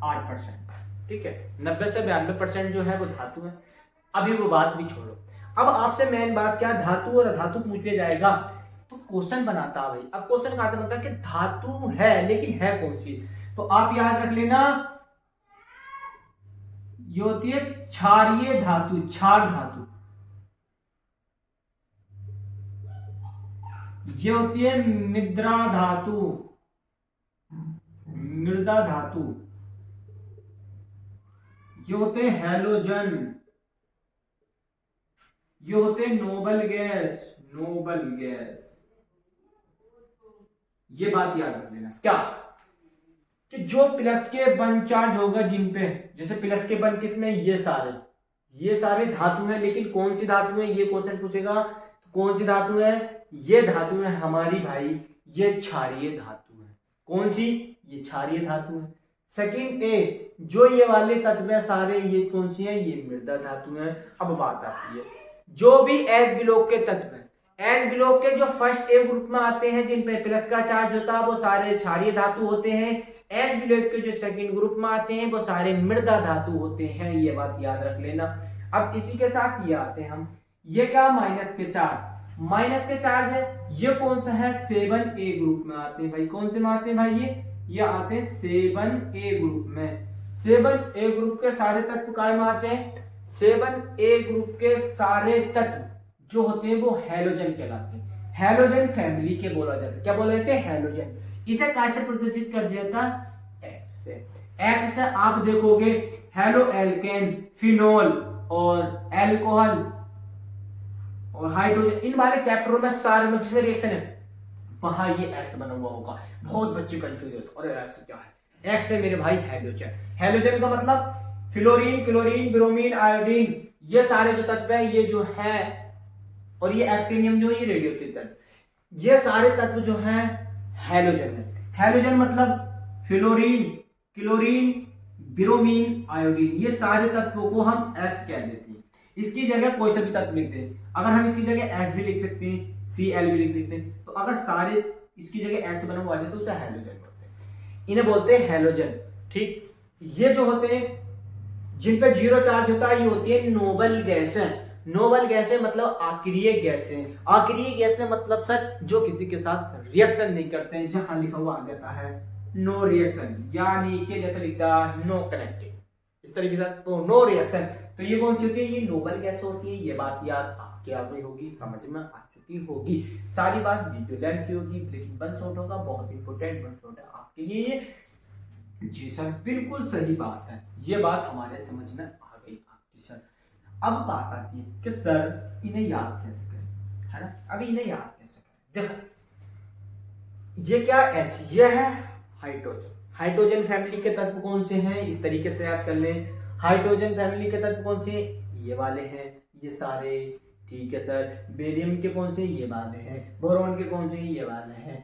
8%, ठीक है। 90 से 92% जो है वो धातु है। अभी वो बात भी छोड़ो, अब आपसे मेन बात क्या, धातु और अधातु पूछ लिया जाएगा तो क्वेश्चन बनाता है भाई। अब क्वेश्चन कहां से बनता है कि धातु है, लेकिन है कौन सी। तो आप याद रख लेना, ये होती है क्षारीय धातु, क्षार धातु। ये होती है मृदा धातु, मृदा धातु। ये होते हैं हैलोजन, ये होते हैं नोबल गैस, नोबल गैस। ये बात याद रख लेना क्या, कि जो प्लस के 1 चार्ज होगा जिन पे, जैसे प्लस के 1 किसमें, ये सारे धातु हैं, लेकिन कौन सी धातु है ये क्वेश्चन पूछेगा, कौन सी धातु है, ये धातु है हमारी भाई, ये क्षारीय धातु है। कौन सी, ये क्षारीय धातु है। सेकंड ए, जो ये वाले तत्व है सारे, ये कौन सी है, ये मृदा धातु है। अब बात आती है जो भी एस ब्लॉक के तत्व है, एस ब्लॉक के जो फर्स्ट ए ग्रुप में आते हैं जिन पे प्लस का चार्ज होता है वो सारे क्षारीय धातु होते हैं। एस ब्लॉक के जो सेकंड ग्रुप में आते हैं वो सारे मृदा धातु होते हैं, ये बात याद रख लेना। अब इसी के साथ ये आते हैं हम, ये क्या माइनस के चार्ज है, ये कौन सा है, 7A ग्रुप में आते हैं भाई। कौन से में आते हैं भाई, ये आते हैं 7A ग्रुप में। 7A ग्रुप के सारे तत्व काय में आते हैं, 7A ग्रुप के सारे तत्व जो होते हैं वो हैलोजन कहलाते हैं, हैलोजन फैमिली के बोला जाता है। क्या बोला जाते हैं, हैलोजन। इसे कैसे प्रदर्शित कर दिया था, एक्स से। एक्स से आप देखोगे हेलो एल्केन, फिनोल और एल्कोहल और हाइड्रोजन, इन वाले चैप्टरों में सारे में जिसमें रिएक्शन है वहां ये एक्स बना हुआ होगा। बहुत बच्चे कंफ्यूज होते हैं, अरे एक्स क्या है, एक्स है मेरे भाई हैलोजन। हैलोजन का मतलब फ्लोरीन, क्लोरीन, ब्रोमीन, आयोडीन, ये सारे जो तत्व है ये जो है, और ये एक्टिनियम जो है ये रेडियोएक्टिव तत्व, ये सारे तत्व जो है हैलोजन है। हैलोजन मतलब फ्लोरीन, क्लोरीन, ब्रोमीन, आयोडीन, ये सारे तत्वों को हम एक्स कह देते हैं। इसकी जगह कोई सा भी तत्व लिखते हैं, अगर हम इसकी जगह एक्स भी लिख सकते हैं, Cl भी लिख देते हैं। तो अगर सारे इसकी जगह H बना हुआ है तो उसे हैलोजन बोलते हैं, इन्हें बोलते हैं हैलोजन। ठीक, ये जो होते हैं जिन पे जीरो चार्ज होता है ये होती है नोबल गैसें। नोबल गैसें मतलब आक्रिय गैसें। आक्रिय गैसें मतलब सर जो किसी के साथ रिएक्शन नहीं करते हैं, जहां लिखा हुआ आ जाता है नो रिएक्शन, यानी कि जैसे लिखता है नो कनेक्टिंग, इस तरीके से, तो नो रिएक्शन। तो ये कौन सी होती है? ये नोबल गैस होती है। ये बात याद आपके आ गई होगी, समझ में आ चुकी होगी। सारी बात वीडियो लेंथ की होगी, लेकिन वन शॉट होगा, बहुत इंपॉर्टेंट वन शॉट है आपके लिए। जी सर, बिल्कुल सही बात है, ये बात हमारे समझ में आ गई आपकी सर। अब बात आती है कि सर इन्हें याद कैसे करें, है ना? अभी इन्हें याद कैसे करें? देखो ये क्या H, ये है हाइड्रोजन। हाइड्रोजन फैमिली के तत्व कौन से हैं? इस तरीके से याद कर लें। हाइड्रोजन फैमिली के तत्व कौन से? ये वाले हैं, ये सारे। ठीक है सर। बेरियम के कौन से? ये वाले हैं। बोरॉन के कौन से? ये वाले हैं।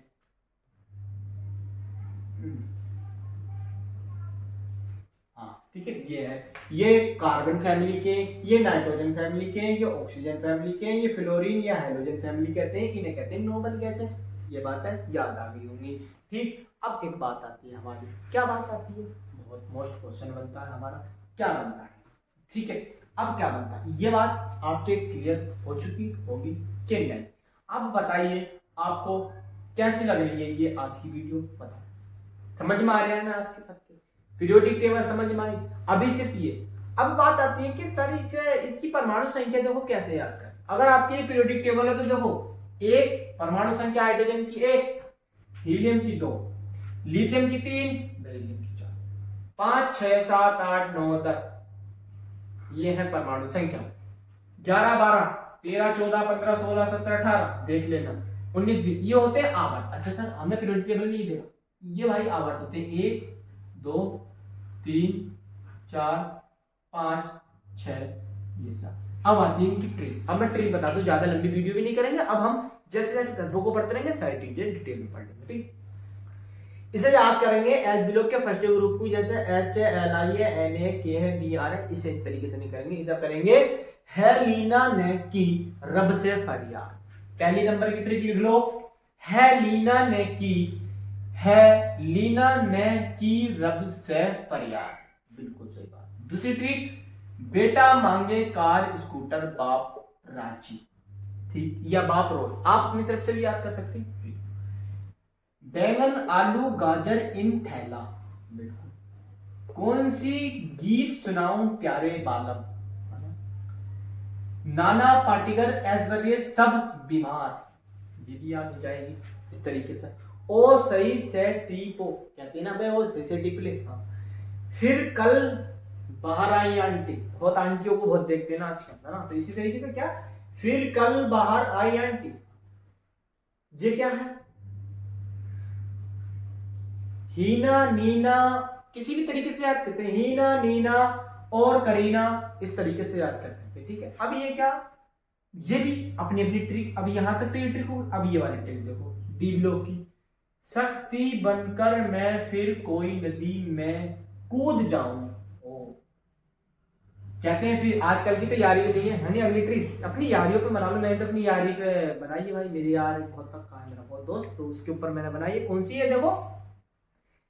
हाँ ठीक है, ये है। ये कार्बन फैमिली के, ये नाइट्रोजन फैमिली के, ये ऑक्सीजन फैमिली के, ये फ्लोरीन या हाइड्रोजन फैमिली कहते हैं, इन्हें कहते हैं नोबल गैसें। ये बात है, याद आ गई होंगी। ठीक, अब एक बात आती है हमारी, क्या बात आती है? बहुत मोस्ट क्वेश्चन बनता है हमारा, क्या बनता है? ठीक है, अब क्या बनता है? ये बात आपके क्लियर हो चुकी होगी कि नहीं? अब बताइए आपको कैसी लग रही है ये आज की वीडियो, बताओ। समझ में आ रहा है ना आज के साथ? पीरियोडिक टेबल समझ में आई? अभी सिर्फ ये। अब बात आती है कि सर इसकी परमाणु संख्या देखो कैसे याद कर। अगर आपकी ये पीरियोडिक टेबल है तो देखो, एक परमाणु संख्या हाइड्रोजन की 1, हीलियम की 2, लिथियम की 3, बेरिलियम की 4, 5 6 7 8 9 10, ये है परमाणु संख्या। 11 12 13 14 15 16 17 18 देख लेना, 19 20 ये होते हैं आवर्त। अच्छा सर हमने पीरियोडिक टेबल नहीं देखा, ये भाई आवर्त होते हैं 1 2 3 4 5 6 ये सब। अब आती है इनकी ट्री। अब मैं ट्री बता दूं, ज्यादा लंबी वीडियो भी नहीं करेंगे। अब हम जैसे जैसे तत्वों को पढ़ते रहेंगे सारी चीजें डिटेल में पढ़ लेंगे। ठीक, इसे याद करेंगे एज बिलो के फर्स्ट ग्रुप को, जैसे H है, Li है, Na है, K है, Br है, इसे इस तरीके से नहीं करेंगे। इसे करेंगे है लीना ने की रब से फरियाद। पहली नंबर की ट्रिक लिख लो, है लीना ने की, है लीना ने की रब से फरियाद, बिल्कुल सही बात। दूसरी ट्रिक, बेटा मांगे कार स्कूटर बाप रांची। ठीक, या बाप रोड, आप अपनी तरफ से भी याद कर सकते हैं। बैंगन आलू गाजर इन थैला, बिल्कुल। कौन सी गीत सुनाऊं प्यारे बालम, नाना पाटीगर एसबरिए सब बीमार, ये भी याद हो जाएगी इस तरीके से। ओ सही से टीपो, कहते हैं ना भाई, ओ सही से टिप ले। फिर कल बाहर आई आंटी, बहुत आंटियों को बहुत देखते हैं ना आजकल, है ना? तो इसी तरीके से क्या, फिर कल बाहर आई आंटी, ये क्या है? हीना नीना, किसी भी तरीके से याद करते हैं, हीना नीना और करीना, इस तरीके से याद करते हैं। ठीक है, अब ये क्या, ये भी अपनी अपनी ट्रिक। अभी यहां तक तो ये ट्रिक होगी, अब ये वाली ट्रिक देखो, डीबलो की। शक्ति बनकर मैं फिर कोई नदी में कूद जाऊं, कहते हैं फिर आजकल की तो यारी के लिए है नहीं। अगली ट्रिक अपनी यारियों पे बना लो। मैंने तो अपनी यारी पे बनाई है भाई, मेरी यार बहुत तक है मेरा बहुत दोस्त, तो उसके ऊपर मैंने बनाई है। कौन सी है देखो,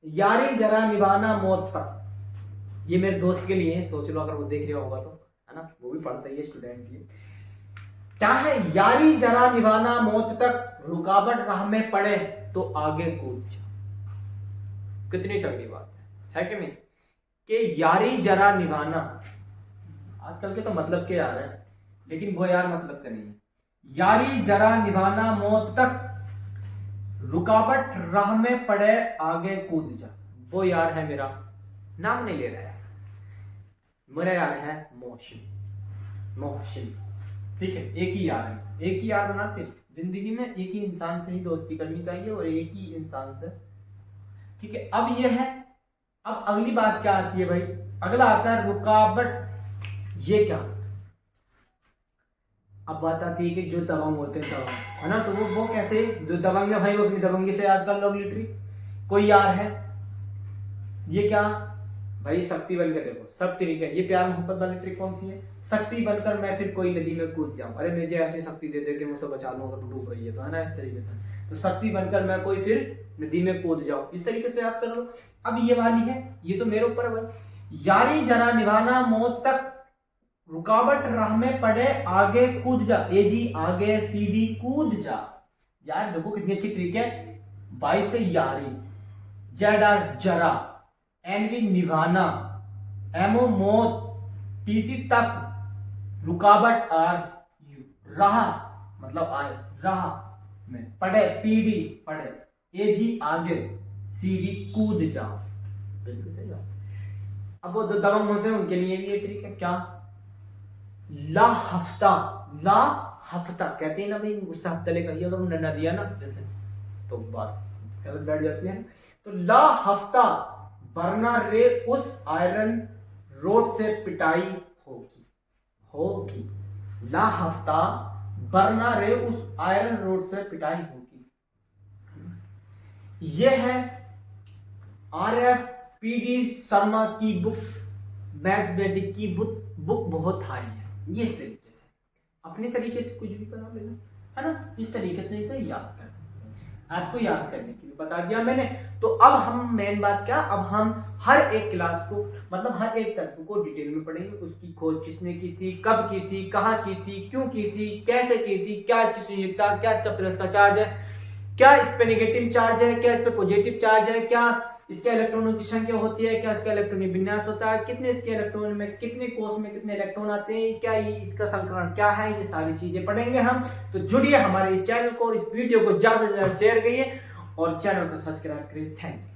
यारी जरा निभाना मौत तक। ये मेरे दोस्त के लिए है, सोच लो अगर वो देख रहा होगा तो, है ना? वो भी पढ़ता ही है, स्टूडेंट के लिए। क्या है, यारी जरा निभाना मौत तक, रुकावट राह में पड़े तो आगे कूद जा। कितनी तगड़ी बात है कि नहीं? कि यारी जरा निभाना, आजकल के तो मतलब के यार है, लेकिन वो यार मतलब का नहीं है। यारी जरा निभाना मौत तक, रुकावट राह में पड़े आगे कूद जा, वो यार है मेरा, नाम नहीं ले रहा है, मेरा यार है मोहसिन। मोहसिन, ठीक है, एक ही यार है, एक ही यार बनाते जिंदगी में, एक ही इंसान से ही दोस्ती करनी चाहिए और एक ही इंसान से। ठीक है, अब ये है। अब अगली बात क्या आती है भाई, अगला आता है रुकावट। ये क्या, अब बात आती है कि जो दबंग होते हैं, दबंग, है ना? तो वो कैसे, जो दबंग है भाई वो अपनी दबंगी से याद कर लो। अगली ट्रिक, कोई यार है, ये क्या, भाई शक्ति बनकर देखो, सब तरीके। ये प्यार मोहब्बत वाली ट्रिक कौन सी है? शक्ति बनकर मैं फिर कोई नदी में कूद जाऊं, अरे मुझे ऐसी शक्ति दे दे कि मैं उसे बचा लूं अगर डूब रही है तो, है ना, इस तरीके से। तो शक्ति बनकर मैं कोई फिर नदी में कूद जाऊं, इस तरीके से याद कर लो। अब ये वाली है, ये तो मेरे ऊपर है भाई। यारी जरा निभाना मौत तक, रुकावट राह में पड़े आगे कूद जा, ए जी आगे सी डी कूद जा। यार देखो कितनी अच्छी ट्रिक है। बाई से यारी, जेड आर जरा, एनवी निभाना, एमओ मौत, टीसी तक, रुकावट आर यू राह मतलब आए, राह में पड़े, पीडी पड़े, एजी आगे, सीडी कूद जाओ। बिल्कुल सही बात। अब वो जो दबंग होते हैं उनके लिए भी ये ट्रिक है। क्या? ला हफ्ता, ला हफ्ता कहते हैं ना भाई, उससे हफ्ता लेकर ये अगर न दिया ना जैसे तो बात गलत बैठ जाती है। तो ला हफ्ता बरना रे उस आयरन रोड से पिटाई होगी, होगी। ला हफ्ता बरना रे उस आयरन रोड से पिटाई होगी। यह है RFPD शर्मा की बुक, मैथमेटिक की बुक बहुत हाई है। ये इस तरीके से अपने तरीके से कुछ भी बना लेना, है ना, इस तरीके से इसे याद कर सकते हैं। आपको याद करने के लिए बता दिया मैंने। तो अब हम मेन बात क्या, अब हम हर एक क्लास को मतलब हर एक तत्व को डिटेल में पढ़ेंगे। उसकी खोज किसने की थी, कब की थी, कहाँ की थी, क्यों की थी, कैसे की थी, क्या इसकी संयुक्ता, क्या इसका प्लस का चार्ज है, क्या इस पे नेगेटिव चार्ज है, क्या इस पे पॉजिटिव चार्ज है, क्या इसके इलेक्ट्रॉनों की संख्या होती है, क्या इसका इलेक्ट्रॉनिक विन्यास होता है, कितने इसके इलेक्ट्रॉन में, कितने कोष में कितने इलेक्ट्रॉन आते हैं, क्या ये इसका संकरण क्या है, ये सारी चीजें पढ़ेंगे हम। तो जुड़िए हमारे इस चैनल को और इस वीडियो को ज्यादा से ज्यादा शेयर करिए और चैनल को सब्सक्राइब करिए। Thank you.